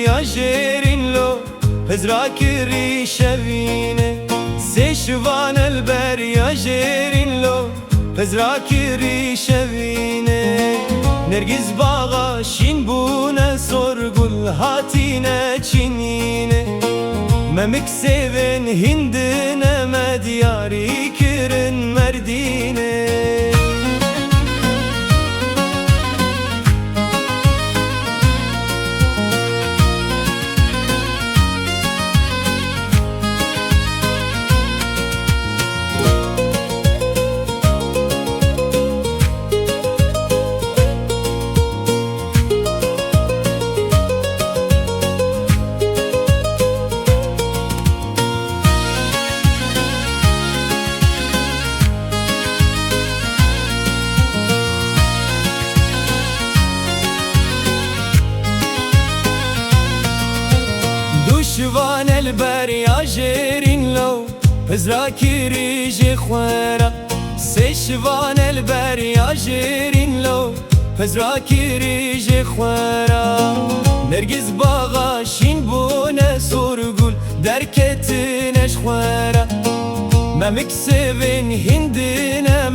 البریا جرین لو هزرا کری شوینه سشوان البریا جرین لو هزرا کری شوینه نرگز باغا شین بونه سرگل هاتینه چینینه ممک سیون هندنه مدیاری کرن مردینه شوان البریا جرین لو هزرا کری جی خوارا سشوان البریا جرین لو هزرا کری جی خوارا نرگز باغا شین بونه سرگل درکتنش خوارا ممک سوین هندنه